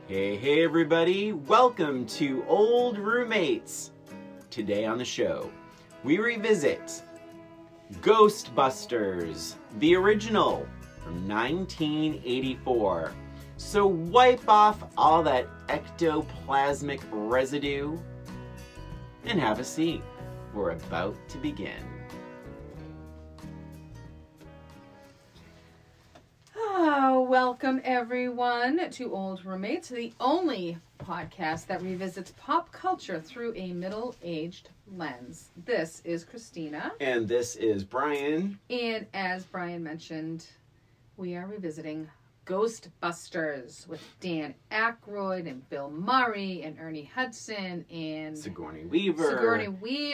Hey everybody, welcome to Old Roommates. Today on the show, we revisit Ghostbusters, the original from 1984. So wipe off all that ectoplasmic residue and have a seat. We're about to begin. Welcome everyone to Old Roommates, the only podcast that revisits pop culture through a middle-aged lens. This is Christina. And this is Brian. And as Brian mentioned, we are revisiting Ghostbusters with Dan Aykroyd and Bill Murray and Ernie Hudson and Sigourney Weaver.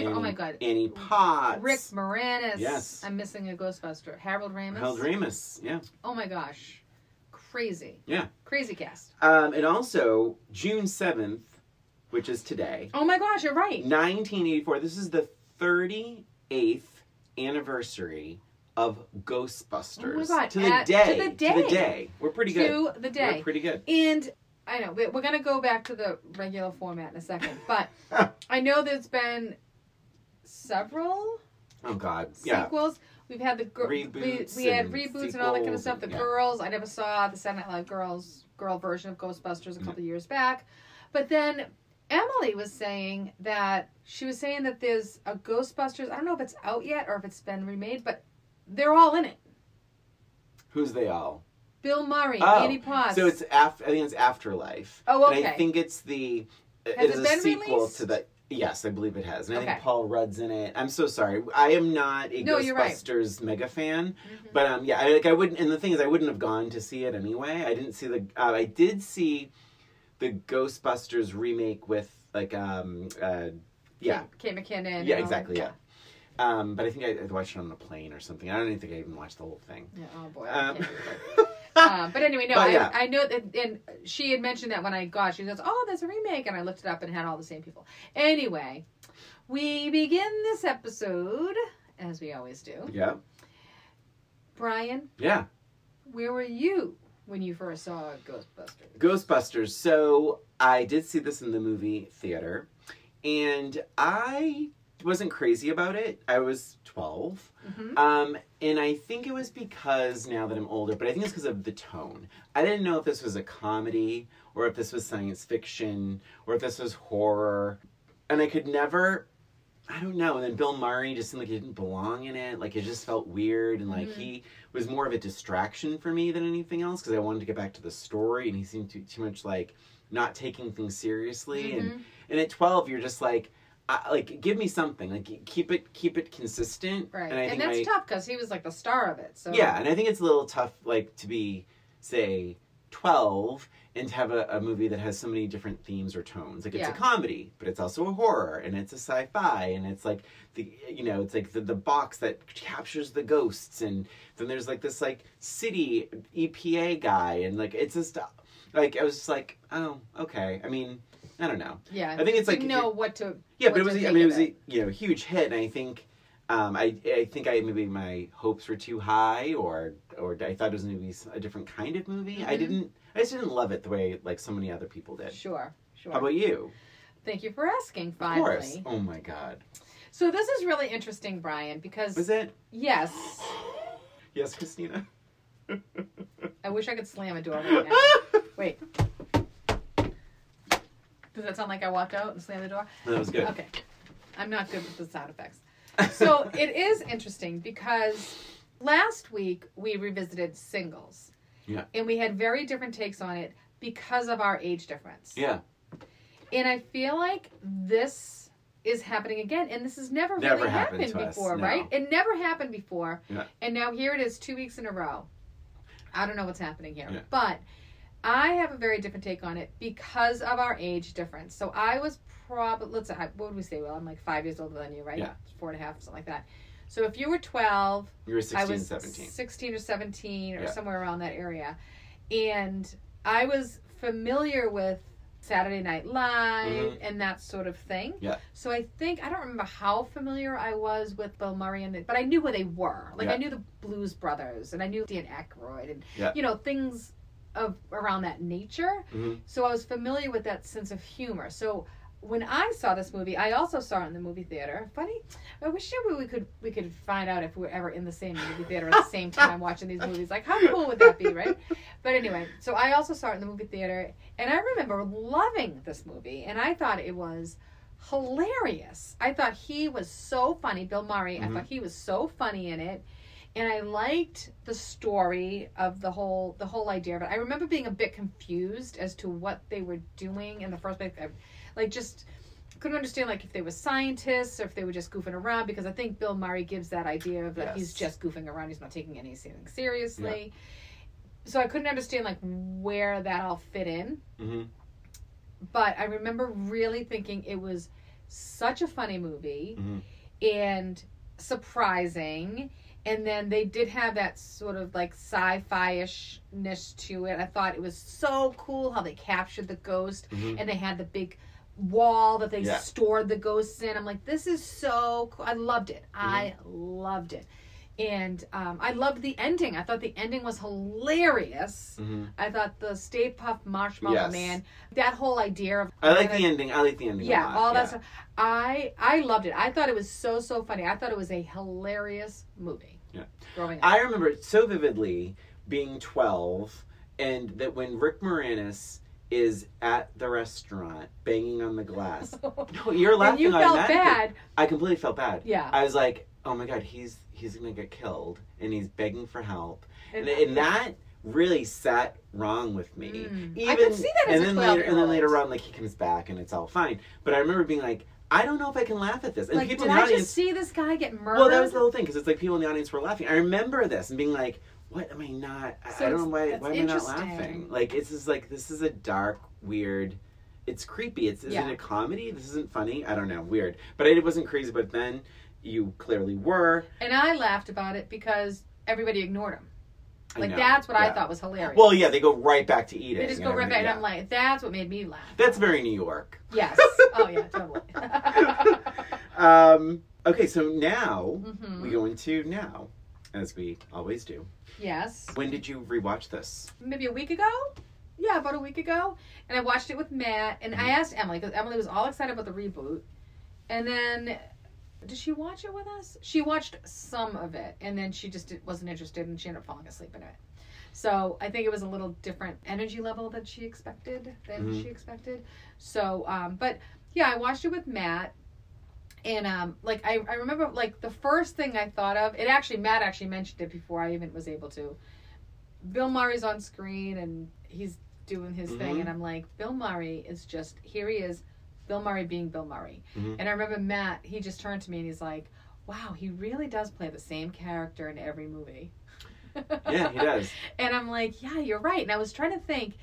Oh my God. Anniepotts. Rick Moranis. Yes. I'm missing a Ghostbuster. Harold Ramis. Yeah. Oh my gosh. Crazy. Yeah. Crazy cast. And also, June 7th, which is today. Oh my gosh, you're right. 1984. This is the 38th anniversary of Ghostbusters. Oh my God. To the day. To the day. We're pretty good. To the day. We're pretty good. And I know, we're going to go back to the regular format in a second, but I know there's been several sequels. We've had the reboots. We had reboots and all that kind of stuff. The yeah. Girls. I never saw the Saturday Night Live girl version of Ghostbusters a couple of years back. But then Emily was saying that there's a Ghostbusters. I don't know if it's out yet or if it's been remade, but they're all in it. Who's they all? Bill Murray, Anniepotts. So I think it's Afterlife. Oh, okay. And I think it's it is a sequel to the. Yes, I believe it has. And I think Paul Rudd's in it. I'm so sorry. I am not a Ghostbusters mega fan. Mm-hmm. But I wouldn't, and the thing is I wouldn't have gone to see it anyway. I didn't see I did see the Ghostbusters remake with Kate McKinnon. Yeah, exactly, yeah. But I think I watched it on the plane or something. I don't even think I even watched the whole thing. Yeah, oh boy. But anyway, no, I know that, and she had mentioned that when she goes, oh, there's a remake, and I looked it up and it had all the same people. Anyway, we begin this episode, as we always do. Yeah. Brian? Yeah. Where were you when you first saw Ghostbusters? Ghostbusters. So, I did see this in the movie theater, and I wasn't crazy about it. I was 12. Mm-hmm. And I think it was because, now that I'm older, but I think it's because of the tone. I didn't know if this was a comedy, or if this was science fiction, or if this was horror. And I could never, I don't know. And then Bill Murray just seemed like he didn't belong in it. Like, it just felt weird. And, like, he was more of a distraction for me than anything else, because I wanted to get back to the story. And he seemed too much, like, not taking things seriously. Mm-hmm. And at 12, you're just like, give me something. Like, keep it consistent. Right. And that's tough because he was like the star of it. So yeah, and I think it's a little tough, like, to be, say, 12 and to have a movie that has so many different themes or tones. Like, it's a comedy, but it's also a horror, and it's a sci-fi, and it's like it's like the box that captures the ghosts, and then there's like this like city EPA guy, and like it's just like I was just like, oh, okay. I mean, I don't know. Yeah, I think it's like what to. Yeah, but it was. I mean, it was a huge hit, and I think, I think maybe my hopes were too high, or I thought it was going to be a different kind of movie. Mm-hmm. I just didn't love it the way like so many other people did. Sure. How about you? Thank you for asking. Finally. Of course. Oh my God. So this is really interesting, Brian, because was it? Yes. Yes, Christina. I wish I could slam a door right now. Wait. Does that sound like I walked out and slammed the door? That was good. Okay. I'm not good with the sound effects. So it is interesting because last week we revisited Singles. Yeah. And we had very different takes on it because of our age difference. Yeah. And I feel like this is happening again. And this has never really happened before, right? It never happened before. Yeah. And now here it is 2 weeks in a row. I don't know what's happening here. Yeah. But I have a very different take on it because of our age difference. So I was probably, let's say, what would we say? Well, I'm like 5 years older than you, right? Yeah. 4.5, something like that. So if you were 12, you were 16, I was 17. 16 or 17 or somewhere around that area. And I was familiar with Saturday Night Live and that sort of thing. Yeah. So I don't remember how familiar I was with Bill Murray, but I knew who they were. Like I knew the Blues Brothers and I knew Dan Aykroyd and, things around that nature. So I was familiar with that sense of humor. So when I saw this movie, I also saw it in the movie theater. Funny, I wish we could find out if we were ever in the same movie theater at the same time watching these movies. Like, how cool would that be, right? But anyway, so I also saw it in the movie theater, and I remember loving this movie, and I thought it was hilarious. I thought he was so funny, Bill Murray. I thought he was so funny in it. And I liked the story of the whole idea of it. I remember being a bit confused as to what they were doing in the first place. I just couldn't understand, like, if they were scientists or if they were just goofing around, because I think Bill Murray gives that idea of that he's just goofing around. He's not taking anything seriously. Yeah. So I couldn't understand, like, where that all fit in. But I remember really thinking it was such a funny movie and surprising. And then they did have that sort of like sci-fi-ishness to it. I thought it was so cool how they captured the ghost and they had the big wall that they stored the ghosts in. I'm like, this is so cool. I loved it. I loved it. And I loved the ending. I thought the ending was hilarious. I thought the Stay Puft Marshmallow Man, that whole idea of... I like the ending a lot. All that stuff. I loved it. I thought it was so funny. I thought it was a hilarious movie. Yeah. Growing up. I remember so vividly being 12, and that when Rick Moranis is at the restaurant banging on the glass. No, you're laughing. And you felt bad. I completely felt bad. Yeah. I was like, oh my God, he's going to get killed, and he's begging for help. And that really sat wrong with me. Even, I could see that as a 12-year-old. And then later on, like, he comes back, and it's all fine. But I remember being like, I don't know if I can laugh at this. And like, people did in the I audience, just see this guy get murdered? Well, that was the whole thing, because it's like people in the audience were laughing. I remember this and being like, what am I not? I don't know why am I not laughing? Like, this is a dark, weird, it's creepy. Is it a comedy? This isn't funny? I don't know, weird. But I wasn't crazy, but then you clearly were. And I laughed about it because everybody ignored him. Like, that's what I thought was hilarious. Well, yeah, they go right back to eating. They just go right back, and I'm like, that's what made me laugh. That's very New York. Yes. Oh, yeah, totally. Okay, so now we go into now, as we always do. Yes. When did you rewatch this? Maybe a week ago? Yeah, about a week ago. And I watched it with Matt, and I asked Emily, because Emily was all excited about the reboot. And then... Did she watch it with us? She watched some of it, and then she just wasn't interested, and she ended up falling asleep in it. So I think it was a little different energy level than she expected. So, but yeah, I watched it with Matt, and I remember, like, the first thing I thought of, Matt actually mentioned it before I even was able to. Bill Murray's on screen, and he's doing his thing, and I'm like, Bill Murray is just, here he is. Bill Murray being Bill Murray. And I remember Matt, he just turned to me and he's like, wow, he really does play the same character in every movie. Yeah, he does. And I'm like, yeah, you're right. And I was trying to think,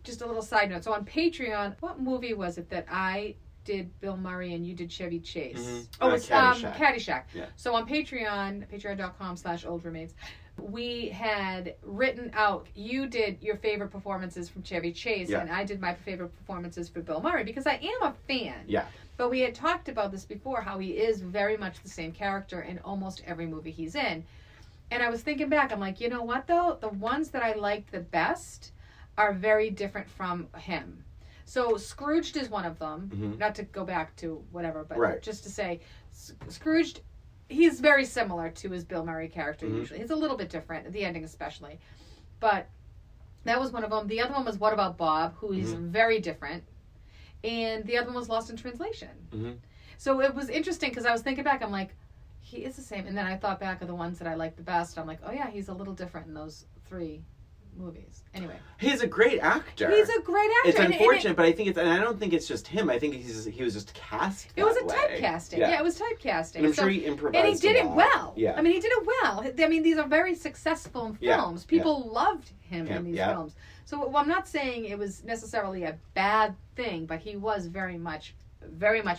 just a little side note. So on Patreon, what movie was it that I did Bill Murray and you did Chevy Chase? Oh, it's Caddyshack. Yeah. So on Patreon, patreon.com/oldroommates, we had written out, you did your favorite performances from Chevy Chase, and I did my favorite performances for Bill Murray, because I am a fan. Yeah. But we had talked about this before, how he is very much the same character in almost every movie he's in. And I was thinking back, I'm like, you know what, though? The ones that I liked the best are very different from him. So Scrooged is one of them. Not to go back to whatever, but just to say, Scrooged... He's very similar to his Bill Murray character usually. He's a little bit different, at the ending especially. But that was one of them. The other one was What About Bob, who is very different. And the other one was Lost in Translation. So it was interesting, because I was thinking back, I'm like, he is the same. And then I thought back of the ones that I liked the best. I'm like, oh yeah, he's a little different in those three movies. Anyway. He's a great actor. He's a great actor. It's unfortunate, but I think and I don't think it's just him. I think he was just cast that way. It was a typecasting. Yeah, it was typecasting. And I'm sure he improvised. And he did it well. Yeah. I mean, he did it well. I mean, these are very successful films. People loved him in these films. So I'm not saying it was necessarily a bad thing, but he was very much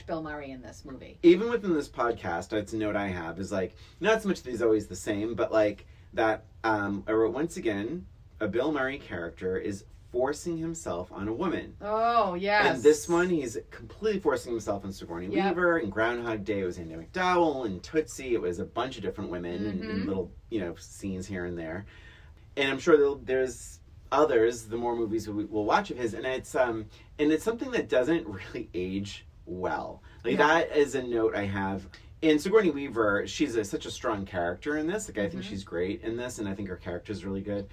Bill Murray in this movie. Even within this podcast, it's a note I have is like, not so much that he's always the same, but like that I wrote, once again, a Bill Murray character is forcing himself on a woman. Oh, yes. And this one, he's completely forcing himself on Sigourney Weaver, and Groundhog Day, it was Andie MacDowell, and Tootsie, it was a bunch of different women in little, scenes here and there. And I'm sure there's others, the more movies we'll watch of his, and it's something that doesn't really age well. Like, that is a note I have. And Sigourney Weaver, she's such a strong character in this. Like, I think she's great in this, and I think her character's really good.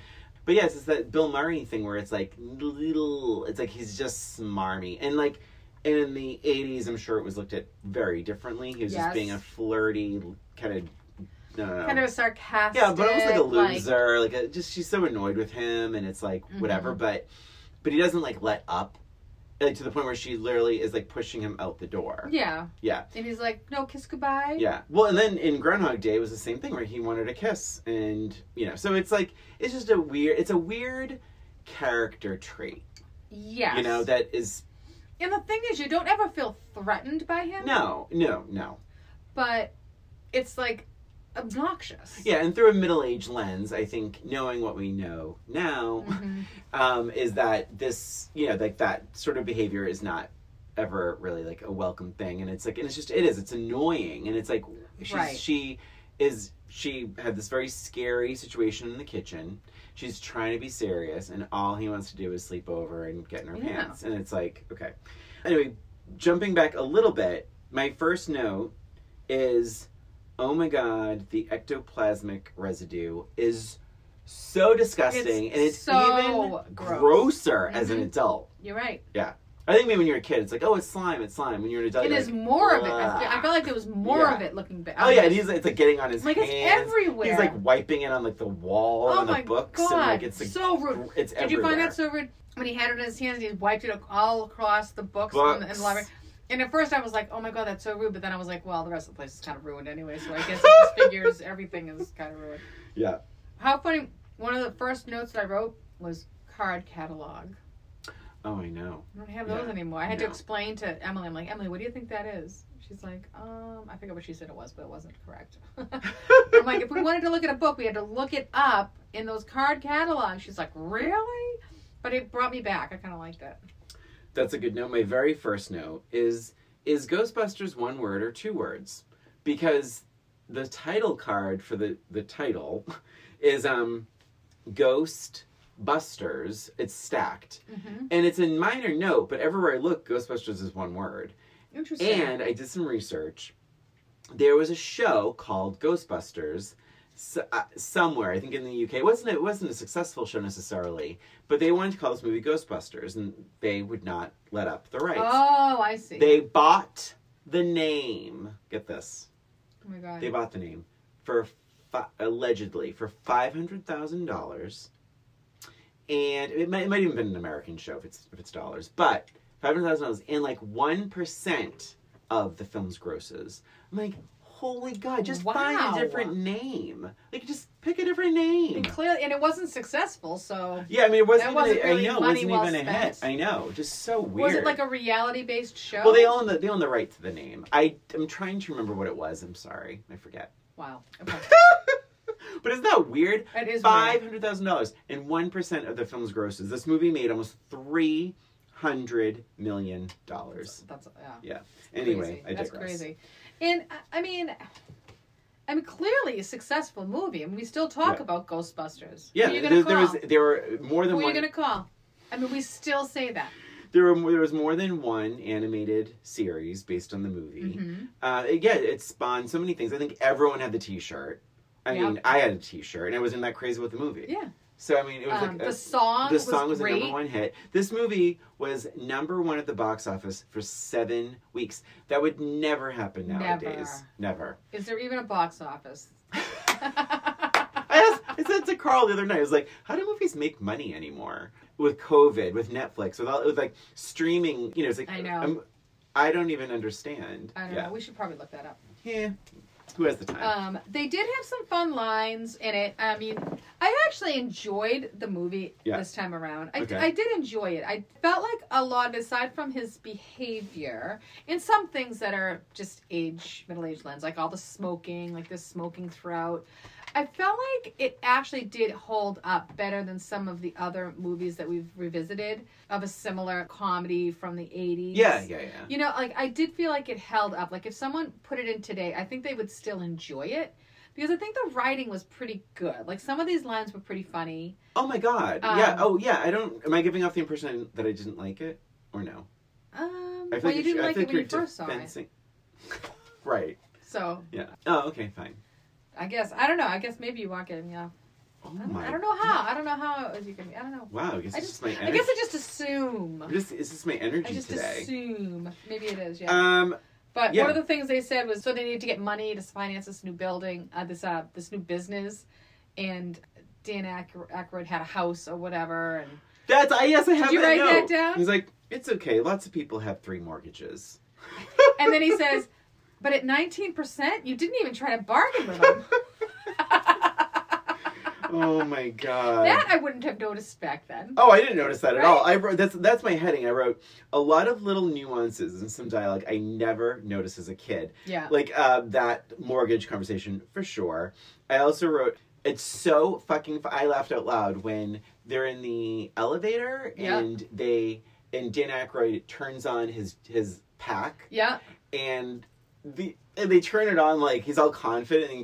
But yes, it's that Bill Murray thing where it's like it's like he's just smarmy. And like, in the 80s, I'm sure it was looked at very differently. He was just being a flirty, kind of sarcastic. Yeah, but almost like a loser. Like, she's so annoyed with him, and it's like, whatever. But he doesn't, like, let up. Like, to the point where she literally is, like, pushing him out the door. Yeah. Yeah. And he's like, no, kiss goodbye. Yeah. Well, and then in Groundhog Day, it was the same thing where he wanted a kiss. And, you know, so it's like, it's just a weird character trait. Yes. You know, that is... And the thing is, you don't ever feel threatened by him. No. But it's, like, obnoxious. Yeah, and through a middle-aged lens, I think knowing what we know now is that this, you know, like, that sort of behavior is not ever really, like, a welcome thing. And it's like, and it's annoying. And it's like, she had this very scary situation in the kitchen. She's trying to be serious, and all he wants to do is sleep over and get in her pants. And it's like, okay. Anyway, jumping back a little bit, my first note is... Oh my God, the ectoplasmic residue is so disgusting. And it's so even grosser as an adult. You're right. Yeah. I think maybe when you're a kid, it's like, oh, it's slime. When you're an adult, it is like, more of it. I felt like there was more of it looking back. Oh, yeah, and it's like getting on his hands. It's everywhere. He's like wiping it on like the wall and the books. God. And like it's like, so rude. It's Did you find that so rude? When he had it in his hands, he wiped it all across the books. In the library. And at first I was like, oh my God, that's so rude. But then I was like, well, the rest of the place is kind of ruined anyway. So I guess it just figures everything is kind of ruined. Yeah. How funny. One of the first notes that I wrote was card catalog. Oh, I know. I don't have those anymore. I had to explain to Emily. I'm like, Emily, what do you think that is? She's like, I forget what she said it was, but it wasn't correct. I'm like, if we wanted to look at a book, we had to look it up in those card catalogs. She's like, really? But it brought me back. I kind of liked it. That's a good note. My very first note is Ghostbusters one word or two words? Because the title card for the title is Ghostbusters. It's stacked. And it's a minor note, but everywhere I look, Ghostbusters is one word. Interesting. And I did some research. There was a show called Ghostbusters somewhere, I think in the UK. It wasn't a successful show necessarily, but they wanted to call this movie Ghostbusters, and they would not let up the rights. Oh, I see. They bought the name. Get this. Oh my God. They bought the name for allegedly for $500,000, and it might even been an American show if it's dollars, but $500,000 and like 1% of the film's grosses. I'm like, holy God, just find a different name. Like, just pick a different name. And clearly, and it wasn't successful, so... Yeah, I mean, it wasn't even a hit. I know, just so weird. Was it like a reality-based show? Well, they own the right to the name. I'm trying to remember what it was. I'm sorry. I forget. Wow. Okay. But isn't that weird? It is $500,000 and 1% of the film's grosses. This movie made almost $300 million. That's yeah. Anyway, I digress. That's crazy. And, I mean, clearly a successful movie. I mean, we still talk about Ghostbusters. Yeah, there were more than one. Who are you going to call? I mean, we still say that. There was more than one animated series based on the movie. It spawned so many things. I think everyone had the T-shirt. I mean, I had a T-shirt, and I wasn't that crazy with the movie. Yeah. So, I mean, it was like... The song was a number one hit. This movie was number one at the box office for 7 weeks. That would never happen nowadays. Never. Is there even a box office? I said to Carl the other night, I was like, how do movies make money anymore? With COVID, with Netflix, with like streaming, you know, it's like... I know. I don't even understand. I don't know. We should probably look that up. Yeah. Who has the time? They did have some fun lines in it. I mean, I actually enjoyed the movie this time around. I did enjoy it. I felt like a lot, aside from his behavior, and some things that are just middle-aged lens, like all the smoking, like the smoking throughout. I felt like it actually did hold up better than some of the other movies that we've revisited of a similar comedy from the 80s. Yeah. You know, like, I did feel like it held up. Like, if someone put it in today, I think they would still enjoy it Because I think the writing was pretty good. Like, some of these lines were pretty funny. Oh my god. Yeah. Oh yeah. Am I giving off the impression that I didn't like it? Or no? I feel you didn't like it when you first saw it. Right. So. Yeah. Oh, okay, fine. I guess. I don't know. I guess maybe you walk in, yeah. Oh my I don't know how. I don't know how you can. I don't know. Wow. I guess it's just my energy. I guess I just assume. Is this my energy today? I just assume. Maybe it is, yeah. But one of the things they said was, so they need to get money to finance this new building, this new business, and Dan Aykroyd had a house or whatever, and yes, I have that note. Did you write that down? He's like, it's okay. Lots of people have 3 mortgages. And then he says, but at 19%, you didn't even try to bargain with him. Oh my god. That I wouldn't have noticed back then. Oh, I didn't notice that at all. I wrote that's my heading. I wrote a lot of little nuances and some dialogue I never noticed as a kid. Yeah. Like that mortgage conversation for sure. I also wrote, it's so fucking I laughed out loud when they're in the elevator and Dan Aykroyd turns on his pack. Yeah. And they turn it on like he's all confident, and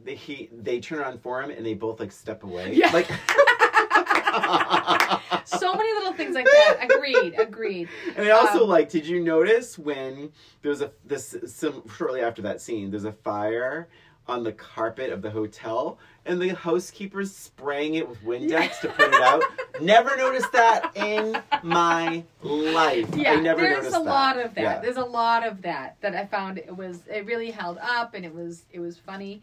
they turn it on for him, and they both like step away. Yeah. Like so many little things like that. Agreed. And I also did you notice when there was shortly after that scene, there's a fire on the carpet of the hotel, and the housekeeper's spraying it with Windex to put it out. Never noticed that in my life. Yeah, I never noticed that. There's a lot of that. Yeah. There's a lot of that I found it really held up, and it was funny.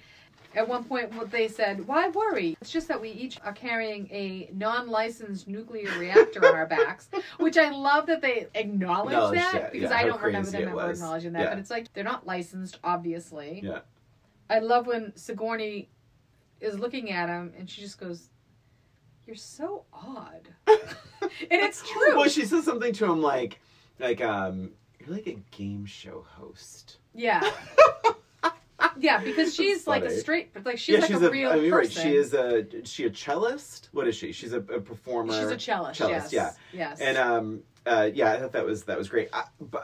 At one point, they said, "Why worry? It's just that we each are carrying a non-licensed nuclear reactor on our backs," which I love that they acknowledge that, because I don't remember them ever acknowledging that. Yeah. But it's like, they're not licensed, obviously. Yeah. I love when Sigourney is looking at him, and she just goes, "You're so odd." And it's true. Well, she says something to him like, you're like a game show host. Yeah. Yeah, because she's like a straight, she's like a real person. Right. Is she a cellist? What is she? She's a performer. She's a cellist. Yes. Yeah. Yes. And I thought that was great.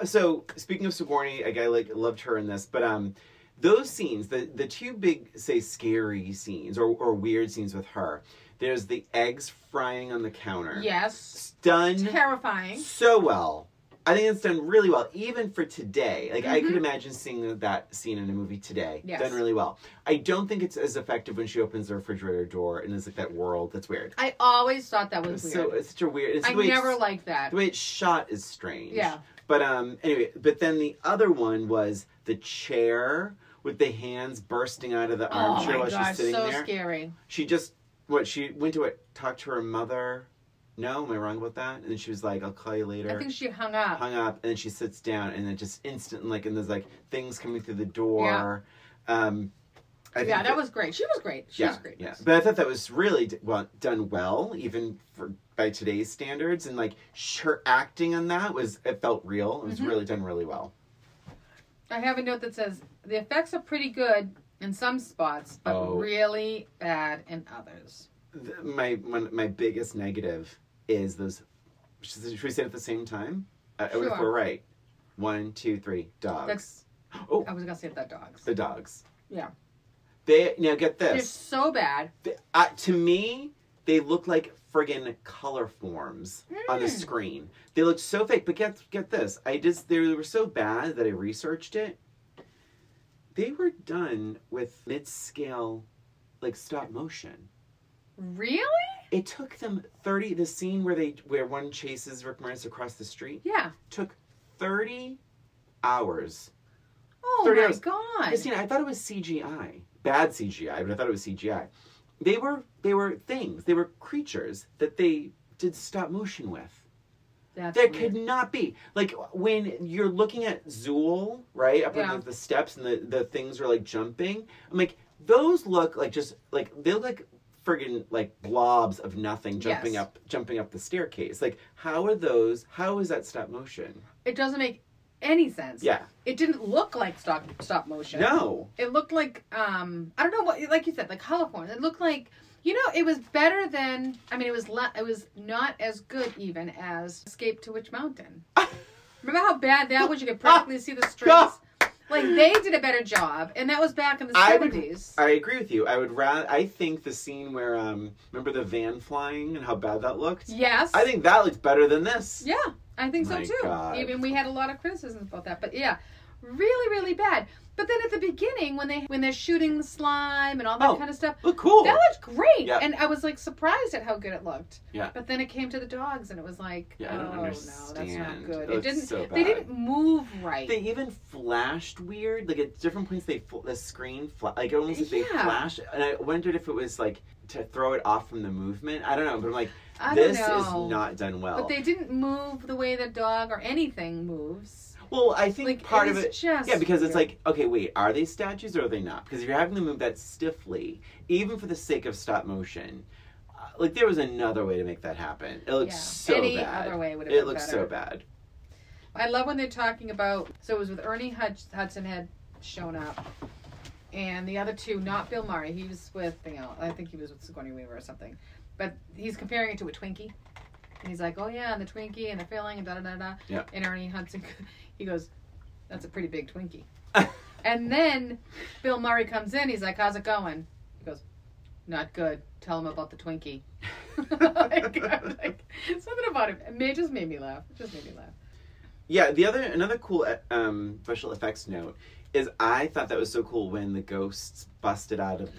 So speaking of Sigourney, I loved her in this, but those scenes, the 2 big, say, scary scenes or weird scenes with her. There's the eggs frying on the counter. Yes. Done. Terrifying. So well. I think it's done really well, even for today. I could imagine seeing that scene in a movie today. Yes. Done really well. I don't think it's as effective when she opens the refrigerator door and there's like that world. That's weird. I always thought that was weird. So it's such a weird. I never liked that. The way it's shot is strange. Yeah. But anyway, but then the other one was the chair with the hands bursting out of the armchair while she's sitting there. So scary. She went to talk to her mother. No, am I wrong about that? And then she was like, "I'll call you later." I think she hung up. And then she sits down, and then just instant, and there's things coming through the door. Yeah. That was great. She was great. She was great. Yeah. But I thought that was really done well, even by today's standards, and her acting on that it felt real. It was really done really well. I have a note that says the effects are pretty good in some spots, but really bad in others. My biggest negative is those. Should we say it at the same time? Sure. If we're right. 1, 2, 3. Dogs. I was gonna say the dogs. The dogs. Yeah. Now get this. They're so bad. To me, they look like friggin' color forms on the screen. They look so fake. But get this. They were so bad that I researched it. They were done with mid-scale, stop motion. Really? It took them 30. The scene where one chases Rick Moranis across the street. Yeah. Took 30 hours. Oh 30 my God! Christina, I thought it was CGI. Bad CGI, but I thought it was CGI. They were things. They were creatures that they did stop motion with. That weird. Could not be. When you're looking at Zool, right? Up on the steps and the things are jumping. I'm like, those look they look like friggin' blobs of nothing jumping up the staircase. How is that stop motion? It doesn't make any sense. Yeah. It didn't look like stop motion. No. It looked like I don't know what, like you said, color forms. It looked like, it was better than, it was not as good even as Escape to Witch Mountain. Remember how bad that was? You could practically see the strings. Like, they did a better job, and that was back in the 70s. I agree with you. I think the scene where, remember the van flying and how bad that looked? Yes. I think that looks better than this. Yeah, I think so, too. God. Even we had a lot of criticisms about that. But, yeah, really, really bad. But then at the beginning, when they're shooting the slime and all that kind of stuff, look cool. That looked great. Yeah. And I was like surprised at how good it looked. Yeah. But then it came to the dogs, and it was like, I don't understand. No, that's not good. It didn't. So bad. They didn't move right. They even flashed weird. Like at different points, the screen like it almost like they flashed. And I wondered if it was like to throw it off from the movement. I don't know, but I'm like, this is not done well. But they didn't move the way the dog or anything moves. Well, I think like, part of it, because it's weird. like, okay, wait, are they statues or are they not? Because if you're having them move that stiffly, even for the sake of stop motion, like there was another way to make that happen. It looks so Any bad. Any other way would have been It looks better. so bad. I love when they're talking about, so it was with Ernie Hudson had shown up, and the other two, not Bill Murray, he was with, I think he was with Sigourney Weaver or something, but he's comparing it to a Twinkie. And he's like, oh yeah, and the Twinkie and the filling and da-da-da-da. Yep. And Ernie Hudson, he goes, that's a pretty big Twinkie. And then Bill Murray comes in, he's like, how's it going? He goes, not good. Tell him about the Twinkie. like, something about it. It just made me laugh. Yeah, another cool special effects note is I thought that was so cool when the ghosts busted out of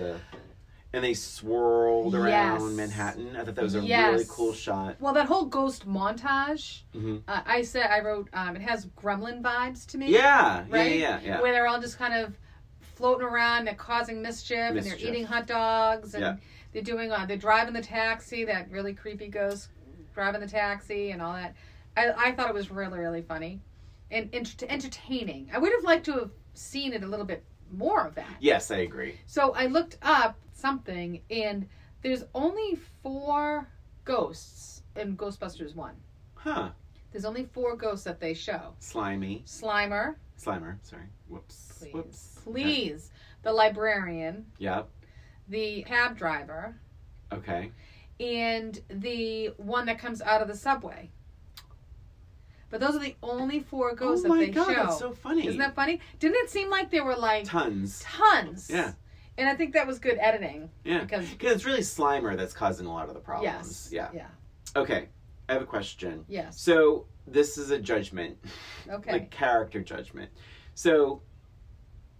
and they swirled around Manhattan. I thought that was a really cool shot. Well, that whole ghost montage, mm-hmm. I wrote, it has Gremlin vibes to me. Yeah, right? Yeah. Where they're all just kind of floating around, they're causing mischief. And they're eating hot dogs, and they're driving the taxi, that really creepy ghost driving the taxi and all that. I thought it was really, really funny and entertaining. I would have liked to have seen it a little bit more of that. Yes, I agree. So I looked up something, and there's only 4 ghosts in Ghostbusters 1. Huh. There's only 4 ghosts that they show. Slimer, sorry. Whoops. Please. Okay. The librarian. Yep. The cab driver. Okay. And the one that comes out of the subway. But those are the only 4 ghosts that they show. Oh my God, that's so funny. Isn't that funny? Didn't it seem like there were like... Tons. Yeah. And I think that was good editing. Yeah. Because it's really Slimer that's causing a lot of the problems. Yes. Yeah. Okay. I have a question. Yes. So, this is a judgment. Okay. Like character judgment. So,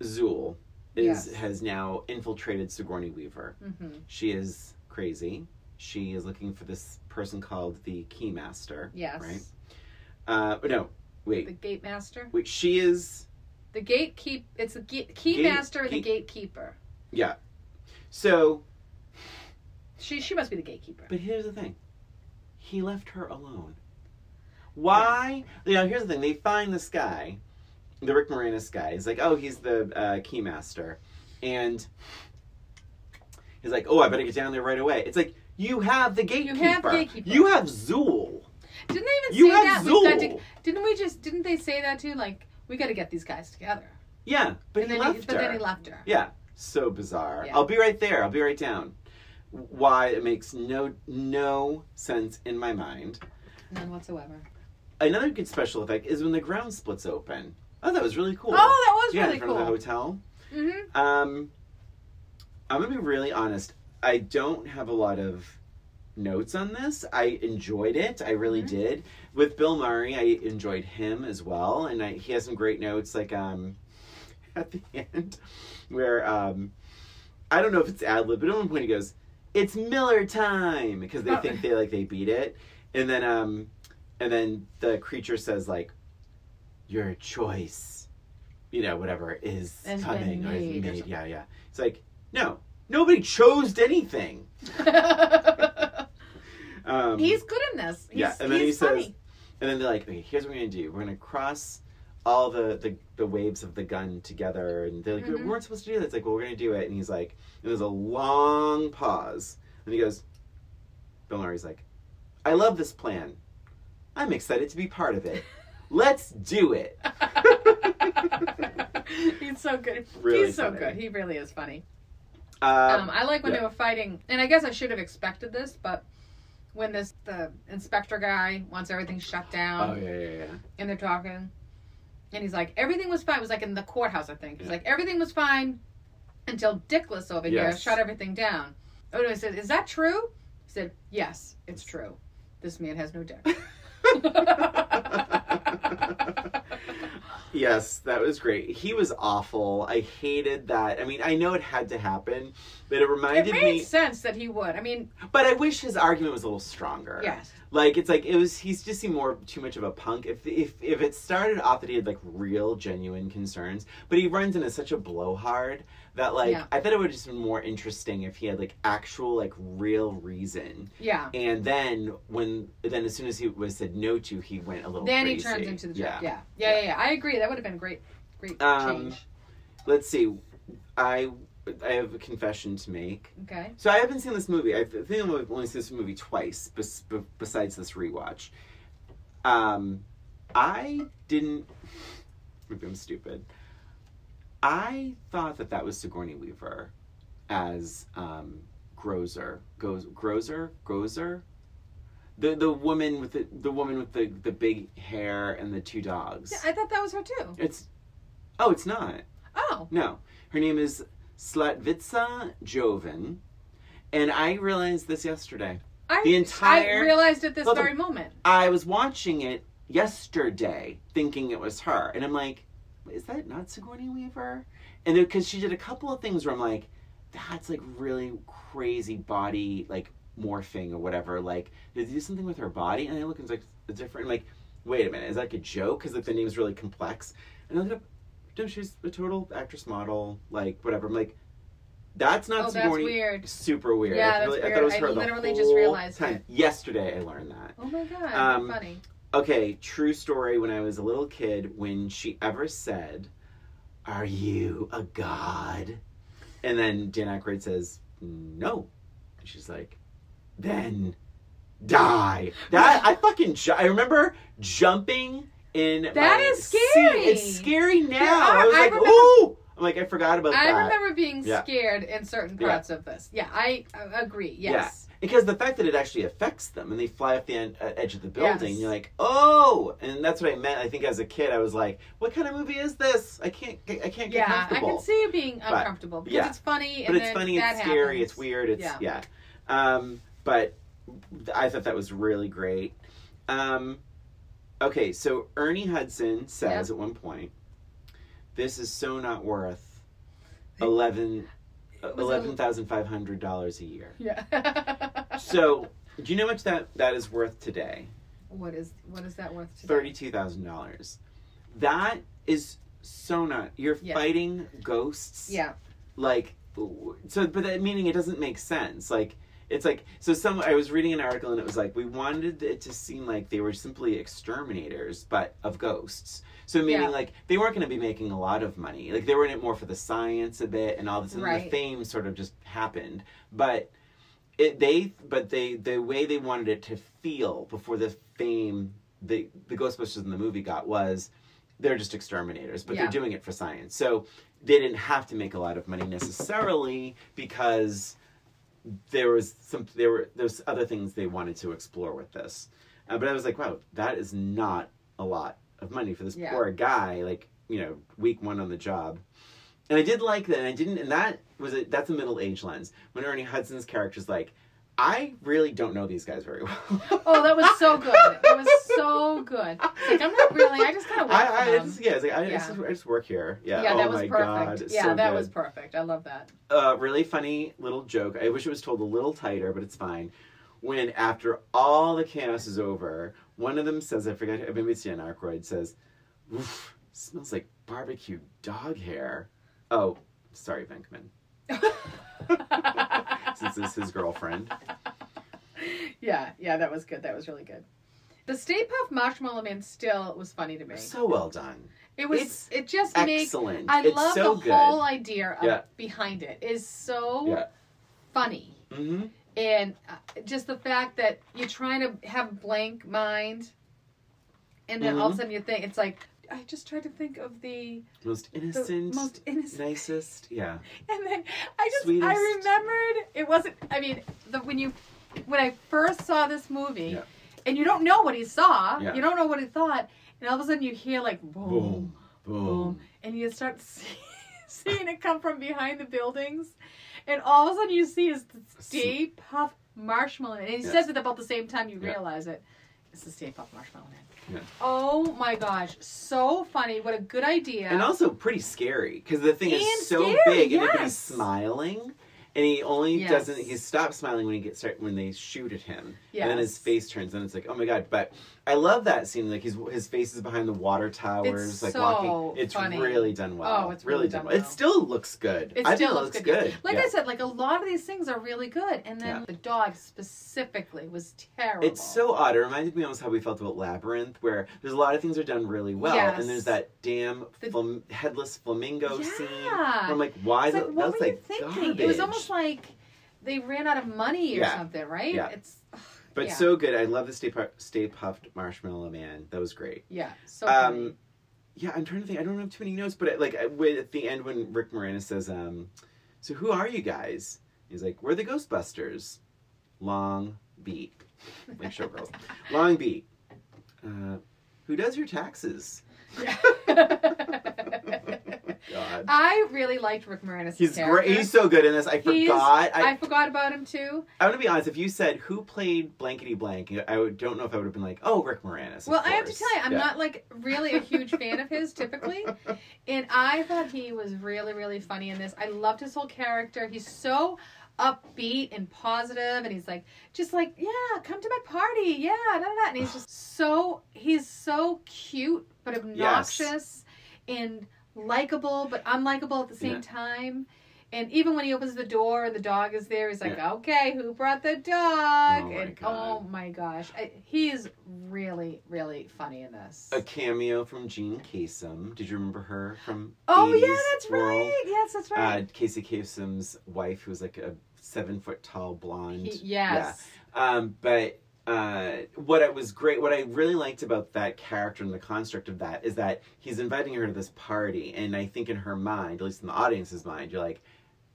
Zool has now infiltrated Sigourney Weaver. Mm-hmm. She is crazy. She is looking for this person called the Keymaster. Yes. Right? No. Wait. The Gate Master? Wait, she is... The gatekeep. It's the Keymaster and the Gatekeeper. Yeah. So... She must be the gatekeeper. But here's the thing. He left her alone. Why? Yeah. Here's the thing. They find this guy, the Rick Moranis guy. He's like, oh, he's the Keymaster. And he's like, oh, I better get down there right away. It's like, you have the gatekeeper. You have Zool. Didn't they even say that? Zool. Didn't they say that too? Like, we got to get these guys together. Yeah, but he left her. But then he left her. Yeah. So bizarre. Yeah. I'll be right there. I'll be right down. Why? It makes no sense in my mind. None whatsoever. Another good special effect is when the ground splits open. Oh, that was really cool. Oh, that was really in front cool. of the hotel. Mm-hmm. I'm gonna be really honest. I don't have a lot of notes on this. I enjoyed it. I really did. With Bill Murray, I enjoyed him as well, and he has some great notes. Like at the end, where I don't know if it's ad-lib, but at one point he goes, "It's Miller time," because they think they beat it, and then the creature says like, "Your choice, whatever is coming or is made." Yeah. It's like, no, nobody chose anything. He's good in this. And then he says, and then they're like, okay, here's what we're gonna do. We're gonna cross all the waves of the gun together, and they're like, we weren't supposed to do that. It's like, well, we're gonna do it. And he's like, and there's a long pause, and he goes, Bill Murray's like, I love this plan. I'm excited to be part of it. Let's do it. He's so good. Really He's so funny. good. He really is funny. I like when they were fighting, and I guess I should have expected this, but when the inspector guy wants everything shut down. Oh, yeah. And they're talking, And he's like, everything was fine. It was like in the courthouse, I think. He's like, everything was fine until Dickless over here shut everything down. Oh, I said, is that true? He said, yes, it's true. This man has no dick. Yes, that was great. He was awful. I hated that. I mean, I know it had to happen, but it reminded me... It made sense that he would. I mean... But I wish his argument was a little stronger. Yes. Like, it's like, he's just seemed too much of a punk. If it started off that he had, like, real, genuine concerns, but he runs into such a blowhard that, like, I thought it would have just been more interesting if he had, like, actual, like, real reason. Yeah. And then, as soon as he was said no to, he went a little crazy. Then he turns into the jerk. Yeah. I agree. That would have been great change. Let's see. I have a confession to make. Okay. So I haven't seen this movie. I think I've only seen this movie twice, besides this rewatch. I didn't... Maybe I'm stupid. I thought that was Sigourney Weaver as Gozer. The woman with the big hair and the two dogs. Yeah, I thought that was her too. It's not. Oh. No. Her name is Slatvica Jovan, and I realized this yesterday. I realized it this very moment. I was watching it yesterday thinking it was her, and I'm like, is that not Sigourney Weaver? And because she did a couple of things where I'm like, that's like really crazy body like morphing or whatever. Like, did they do something with her body? And I look and it's like it's different. I'm like, wait a minute, is that like a joke? Because like the name's really complex. And I look it up. No, she's a total actress model, like whatever. I'm like, that's not Sigourney. That's weird. Super weird. Yeah, that's weird. I thought it was her literally just realized time. Yesterday I learned that. Oh my god, funny. Okay, true story. When I was a little kid, when she ever said, "Are you a god?" and then Dan Aykroyd says, "No," and she's like, "Then die." That I remember jumping in. That is scary. Seat. It's scary now. I was like, ooh. I'm like, I forgot about that. I remember being scared in certain parts of this. Yeah, I agree. Yes. Yeah. Because the fact that it actually affects them and they fly off the edge of the building, you're like, oh! And that's what I meant. I think as a kid, I was like, what kind of movie is this? I can't get comfortable. Yeah, I can see it being uncomfortable because it's funny. But it's funny, it's scary, it's weird, but I thought that was really great. Okay, so Ernie Hudson says at one point, this is so not worth $11,500 a year. Yeah. So, do you know how much that is worth today? What is that worth today? $32,000. That is so not. You're fighting ghosts. Yeah. Like, so, but that meaning it doesn't make sense. Like, it's like, so I was reading an article and it was like, we wanted it to seem like they were simply exterminators, but of ghosts. So meaning like they weren't going to be making a lot of money. Like they were in it more for the science a bit and all this, and the fame sort of just happened. But the way they wanted it to feel before the fame the Ghostbusters in the movie got was they're just exterminators, but they're doing it for science. So they didn't have to make a lot of money necessarily because there's other things they wanted to explore with this. But I was like, wow, that is not a lot of money for this poor guy, like, you know, week one on the job. And I did like that, and that's a middle-age lens. When Ernie Hudson's character's like, I really don't know these guys very well. Oh, that was so good. It was so good. It's like, I'm not really, I just kind of work I just work here. Yeah, that was perfect. God, that was perfect. I love that. Really funny little joke. I wish it was told a little tighter, but it's fine. When after all the chaos is over, one of them says, I forget, maybe it's Dan Aykroyd, says, "Oof, smells like barbecue dog hair." Oh, sorry, Venkman. Since this is his girlfriend. Yeah, that was good. That was really good. The Stay Puft Marshmallow Man still was funny to me. So well done. It just excellent. I love the whole idea behind it. Is so funny. Mm-hmm. And just the fact that you're trying to have a blank mind, and then all of a sudden you think, it's like, I just tried to think of the most innocent, nicest, And then I remembered, it wasn't, I mean, when I first saw this movie, and you don't know what he saw, you don't know what he thought, and all of a sudden you hear like, boom, boom. And you start seeing it come from behind the buildings. And all of a sudden you see is the Stay Puft Marshmallow Man. And he says it about the same time you realize it. It's the Stay Puft Marshmallow Man. Yeah. Oh my gosh. So funny. What a good idea. And also pretty scary. Because the thing is so big and he's smiling. And he only doesn't, he stops smiling when they shoot at him. Yes. And then his face turns and it's like, oh my God. But I love that scene. Like his face is behind the water towers. It's like so walking. It's funny. Really done well. Oh, it's really done well. It still looks good. It still looks good. Like I said, like a lot of these things are really good. And then the dog specifically was terrible. It's so odd. It reminded me almost how we felt about Labyrinth, where there's a lot of things are done really well. Yes. And there's that damn headless flamingo scene. Where I'm like, why? Like, what were you thinking? Garbage. It was almost like they ran out of money or something, right? Yeah. But so good. I love the Stay Puft Marshmallow Man. That was great. Yeah, so funny. Yeah, I'm trying to think. I don't have too many notes, but at the end when Rick Moranis says, so who are you guys? He's like, we're the Ghostbusters. Long beat. Like showgirls. Long beat. Who does your taxes? Yeah. God. I really liked Rick Moranis' He's character. Great. He's so good in this. I forgot about him too. I'm gonna be honest. If you said who played blankety blank, don't know if I would have been like, oh, Rick Moranis. Well, I have to tell you, I'm not like really a huge fan of his typically, and I thought he was really, really funny in this. I loved his whole character. He's so upbeat and positive, and he's like, just like, yeah, come to my party, yeah, da, da, da. And he's just he's so cute but obnoxious and likable but unlikable at the same time. And even when he opens the door and the dog is there, he's like, okay, who brought the dog? Oh my gosh. He is really, really funny in this. A cameo from Jean Kasem. Did you remember her from 80s yeah, that's world? Right. Yes, that's right. Casey Kasem's wife, who was like a 7-foot tall blonde. Yes. Yeah. But what I really liked about that character and the construct of that is that he's inviting her to this party, and I think in her mind, at least in the audience's mind, you're like,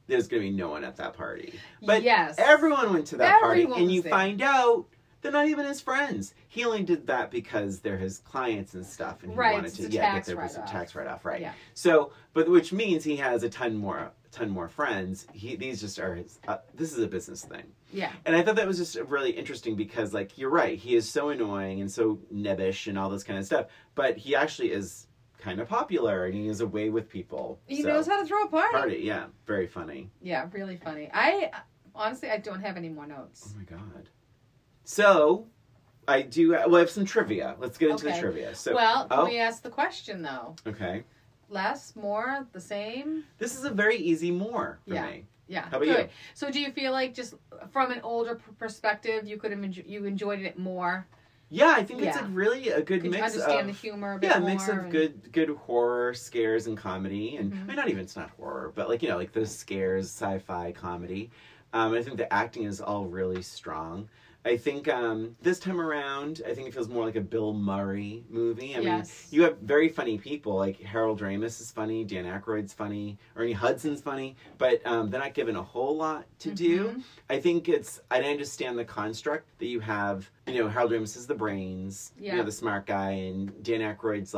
there's going to be no one at that party. But everyone went to that party, and you find out they're not even his friends. He only did that because they're his clients and stuff, and he wanted to get their tax write-off. Right. Yeah. So, but which means he has a ton more friends. These just are his. This is a business thing. Yeah. And I thought that was just really interesting because, like, you're right. He is so annoying and so nebbish and all this kind of stuff, but he actually is kind of popular and he is away with people. He knows how to throw a party. Yeah. Very funny. Yeah, really funny. I don't have any more notes. Oh my God. So, I have some trivia. Let's get into the trivia. So, can we ask the question, though? Okay. Less, more, the same? This is a very easy more for me. Yeah. How about you? So do you feel like just from an older perspective, you could have you enjoyed it more? Yeah, I think it's really a good mix. You understand the humor a bit more. Yeah, a mix of good horror, scares, and comedy. And I mean, it's not horror, but like, like the scares, sci-fi, comedy. I think the acting is all really strong. I think this time around, I think it feels more like a Bill Murray movie. I mean, you have very funny people. Like Harold Ramis is funny, Dan Aykroyd's funny, Ernie Hudson's funny, but they're not given a whole lot to do. I think I understand the construct that you have. Harold Ramis is the brains, the smart guy, and Dan Aykroyd's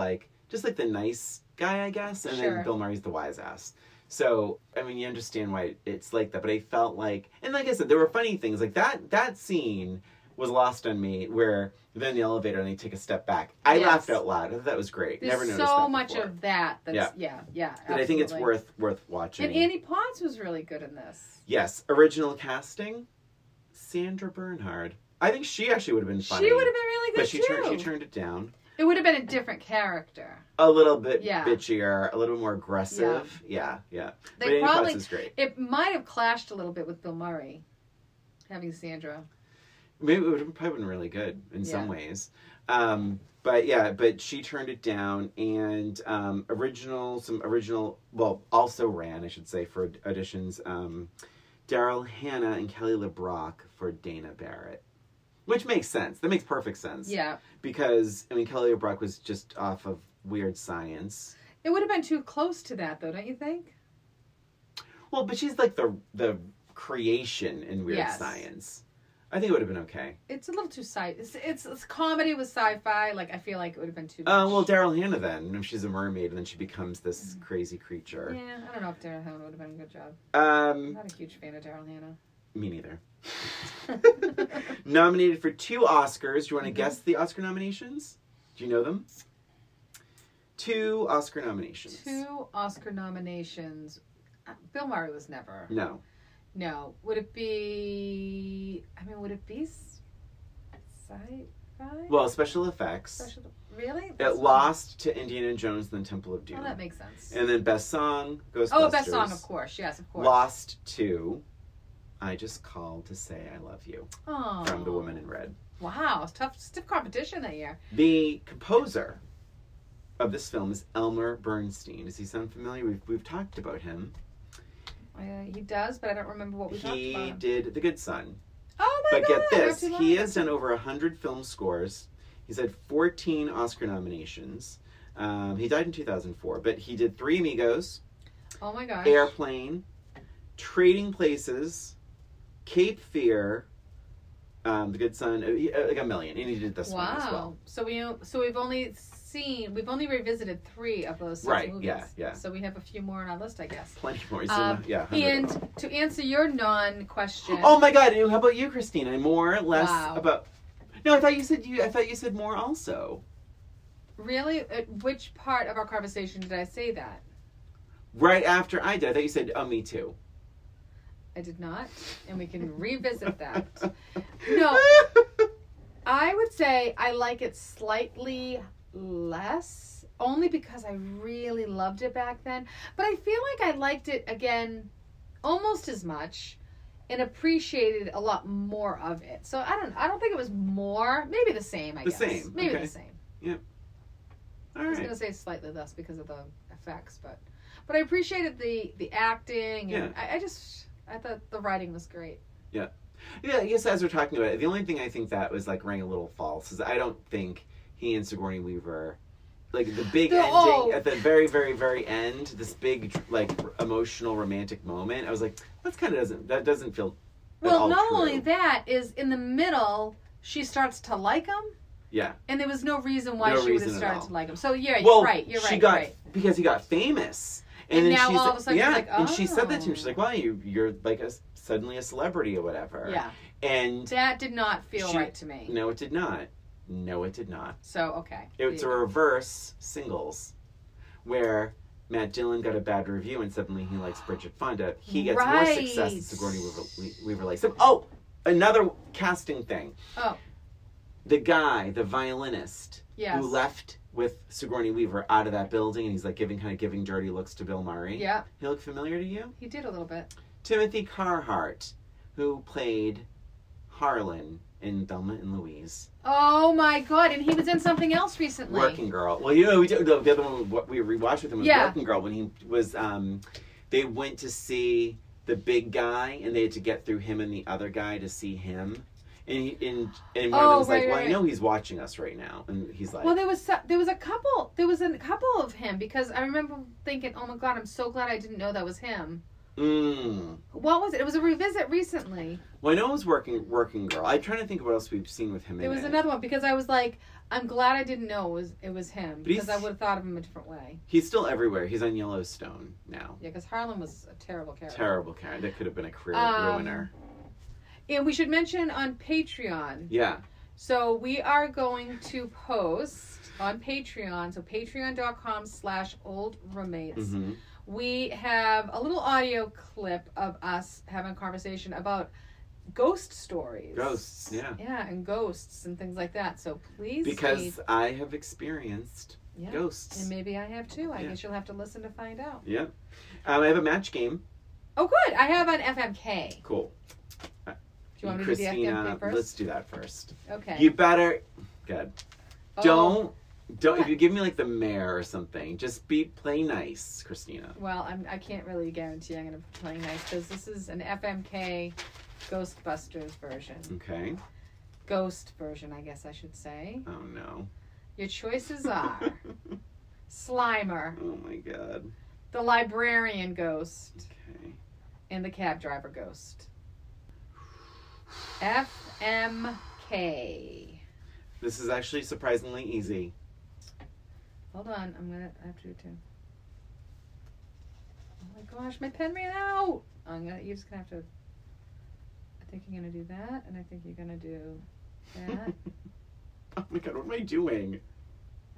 just like the nice guy, I guess, and then Bill Murray's the wise ass. So, I mean, you understand why it's like that, but I felt like, and like I said, there were funny things, like that scene was lost on me, where they're in the elevator and they take a step back. I laughed out loud. I thought that was great. There's Never noticed that so much of that. That's, But I think it's worth watching. And Anniepotts was really good in this. Yes. Original casting, Sandra Bernhard. I think she actually would have been funny. She would have been really good, but she turned it down. It would have been a different character. A little bit bitchier, a little more aggressive. Yeah. But Anniepotts is great. It might have clashed a little bit with Bill Murray, having Sandra. Maybe it would have probably been really good in some ways. But she turned it down, and also ran, I should say, for auditions, Daryl Hannah and Kelly LeBrock for Dana Barrett. Which makes sense. That makes perfect sense. Yeah. Because, I mean, Kelly LeBrock was just off of Weird Science. It would have been too close to that, though, don't you think? Well, but she's like the creation in Weird Science. I think it would have been okay. It's a little too it's comedy with sci-fi. Like, I feel like it would have been too much. Well, Daryl Hannah then. If she's a mermaid and then she becomes this crazy creature. Yeah, I don't know if Daryl Hannah would have been a good job. I'm not a huge fan of Daryl Hannah. Me neither. Nominated for 2 Oscars. Do you want to guess the Oscar nominations? Do you know them? 2 Oscar nominations. 2 Oscar nominations. Bill Murray was never. No. No. Would it be sci-fi? Well, special effects. Really? It lost to Indiana Jones and the Temple of Doom. Oh, that makes sense. And then Best Song, Ghostbusters. Oh, Best Song, of course. Yes, of course. Lost to I Just Called to Say I Love You. Oh. From The Woman in Red. Wow. Stiff competition that year. The composer of this film is Elmer Bernstein. Does he sound familiar? We've talked about him. He does, but I don't remember what we talked about. He did The Good Son. Oh my God! But get this, he has done over 100 film scores. He's had 14 Oscar nominations. He died in 2004, but he did 3 Amigos. Oh my gosh. Airplane, Trading Places, Cape Fear, The Good Son, like a million, and he did this one as well. So we've only revisited 3 of those 6 movies. Yeah. So we have a few more on our list, I guess. Plenty more. Yeah. And to answer your non-question. Oh my God! How about you, Christina? More, less about? No, I thought you said more also. Really? At which part of our conversation did I say that? Right after I did. I thought you said, "Oh, me too." I did not, and we can revisit that. No, I would say I like it slightly less, only because I really loved it back then. But I feel like I liked it again almost as much and appreciated a lot more of it. So I don't think it was more, maybe the same, I guess. The same. Maybe the same. Yep. All right. I was going to say slightly less because of the effects, but I appreciated the acting, and I thought the writing was great. Yeah. Yeah, I guess as we're talking about it, the only thing I think that was like rang a little false is I don't think he and Sigourney Weaver, like the big ending at the very, very, very end, this big like emotional romantic moment. I was like, that doesn't feel. Well, not only that is in the middle, she starts to like him. Yeah. And there was no reason why she would have started to like him. So yeah, you're right. Because he got famous. And then now all of a sudden, she's like, oh. And she said that to him. She's like, well, you're like suddenly a celebrity or whatever. Yeah. And that did not feel right to me. No, it did not. So, okay. It's a reverse Singles, where Matt Dillon got a bad review and suddenly he likes Bridget Fonda. He gets more success than Sigourney Weaver likes him. Oh, another casting thing. Oh. The guy, the violinist, yes, who left with Sigourney Weaver out of that building, and he's like giving dirty looks to Bill Murray. Yeah. He look familiar to you? He did a little bit. Timothy Carhart, who played Harlan in Thelma and Louise. Oh my God! And he was in something else recently. Working Girl. Well, you know, the other one we rewatched with him was Working Girl, when he was. They went to see the big guy, and they had to get through him and the other guy to see him. And one of them was like, "Well, I know he's watching us right now," and he's like, "Well, there was a couple of him, because I remember thinking, oh my God, I'm so glad I didn't know that was him." What was it? It was a revisit recently. Well, I know it was Working Girl. I'm trying to think of what else we've seen with him. There was another one, because I was like, I'm glad I didn't know it was him, because I would have thought of him a different way. He's still everywhere. He's on Yellowstone now. Yeah, because Harlan was a terrible character. Terrible character. That could have been a career ruiner. And we should mention on Patreon. Yeah. So we are going to post on Patreon, so patreon.com/oldroommates. Mm-hmm. We have a little audio clip of us having a conversation about ghost stories. Ghosts, yeah. Yeah, and ghosts and things like that. So please because I have experienced ghosts. And maybe I have too. I guess you'll have to listen to find out. Yeah. I have a match game. Oh, good. I have an FMK. Cool. Do you want me Christina, to do the FMK first? Let's do that first. Okay. You better... Good. Oh. Don't. If you give me like the mayor or something, just play nice, Christina. Well, I can't really guarantee I'm going to play nice, because this is an FMK Ghostbusters version. Okay. Ghost version, I guess I should say. Oh no. Your choices are Slimer. Oh my God. The librarian ghost. Okay. And the cab driver ghost. FMK. This is actually surprisingly easy. Hold on, I have to do it too. Oh my gosh, my pen ran out. You're just gonna have to. I think you're gonna do that, and I think you're gonna do that. Oh my god, what am I doing?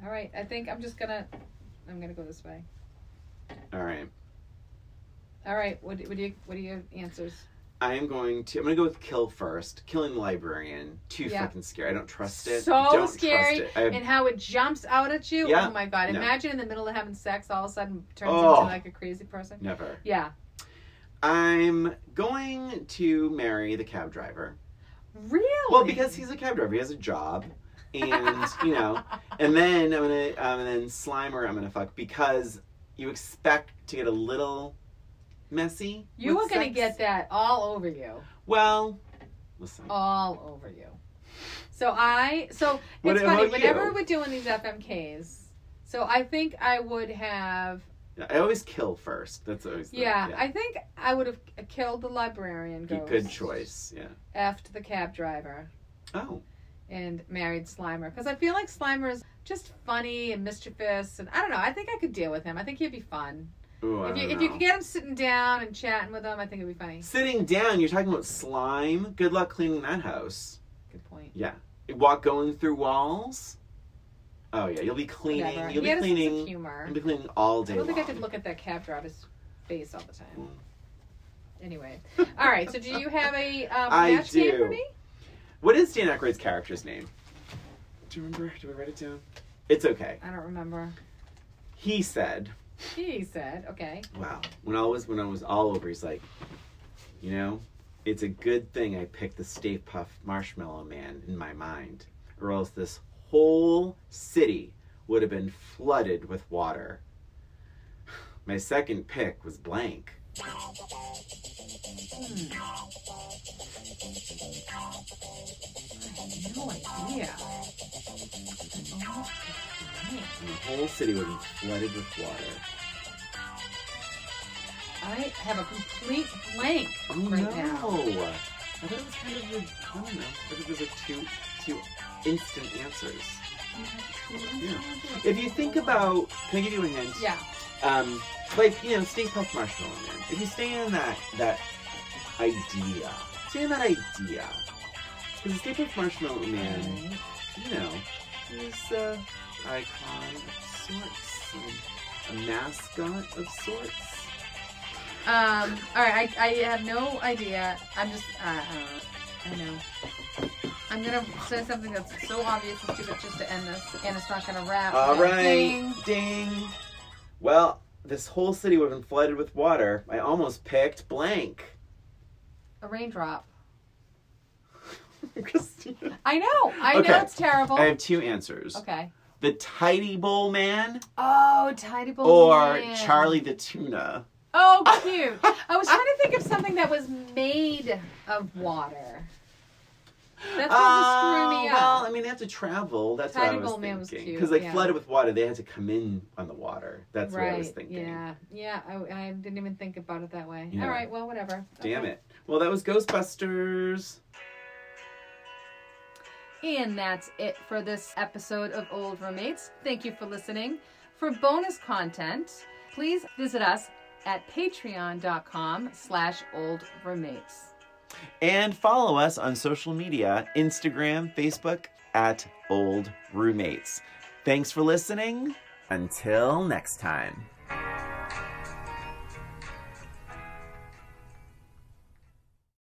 All right, I think I'm gonna go this way. All right. All right. What are your answers? I'm gonna go with kill first. Killing the librarian. Too fucking scary. I don't trust it. So scary. And how it jumps out at you. Yeah. Oh my god. No. Imagine in the middle of having sex, all of a sudden turns into like a crazy person. Never. Yeah. I'm going to marry the cab driver. Really? Well, because he's a cab driver. He has a job. And, and then and then Slimer I'm gonna fuck because you expect to get a little messy. You were going to get that all over you. Well, listen. All over you. So it's funny, whenever we're doing these FMKs, so I think I would have... I always kill first. That's always I think I would have killed the librarian ghost. Good choice, yeah. Effed the cab driver. Oh. And married Slimer. Because I feel like Slimer's just funny and mischievous, and I don't know, I think I could deal with him. I think he'd be fun. Ooh, if you could get him sitting down and chatting with him, I think it'd be funny. Sitting down? You're talking about slime? Good luck cleaning that house. Good point. Yeah. Going through walls? Oh, yeah. You'll be cleaning. Whatever. You'll be cleaning. Humor. You'll be cleaning all day long. I don't think I could look at that cab driver's face all the time. Anyway. All right. So do you have a match name for me? What is Dan Aykroyd's character's name? Do you remember? Do we write it down? It's okay. I don't remember. He said... Okay. Wow. When I was all over, he's like, it's a good thing I picked the Stay Puft Marshmallow Man in my mind, or else this whole city would have been flooded with water. My second pick was blank. I have no idea. And the whole city would be flooded with water. I have a complete blank now. I thought it was kind of I don't know. I think there's two instant answers. Yeah. If you think about, can I give you a hint? Yeah. Stay Puft Marshmallow Man. If you stay in that idea, because the Stay Puft Marshmallow Man, he's icon of sorts, a mascot of sorts. All right, I have no idea. I'm just, I know. I'm gonna say something that's so obvious and stupid just to end this, and it's not gonna wrap. All right, ding. Well, this whole city would have been flooded with water. I almost picked blank. A raindrop. Christina. I know it's terrible. I have two answers. Okay. The Tidy Bowl Man. Oh, Tidy Bowl Man. Or Charlie the Tuna. Oh, cute. I was trying to think of something that was made of water. That's what would screw me up. Well, they have to travel. That's what I was thinking. Was cute. Because flooded with water, they had to come in on the water. That's what I was thinking. Yeah. I didn't even think about it that way. Yeah. All right, well, whatever. Damn it. Well, that was Ghostbusters. And that's it for this episode of Old Roommates. Thank you for listening. For bonus content, please visit us at patreon.com/oldroommates. And follow us on social media, Instagram, Facebook, @oldroommates. Thanks for listening. Until next time.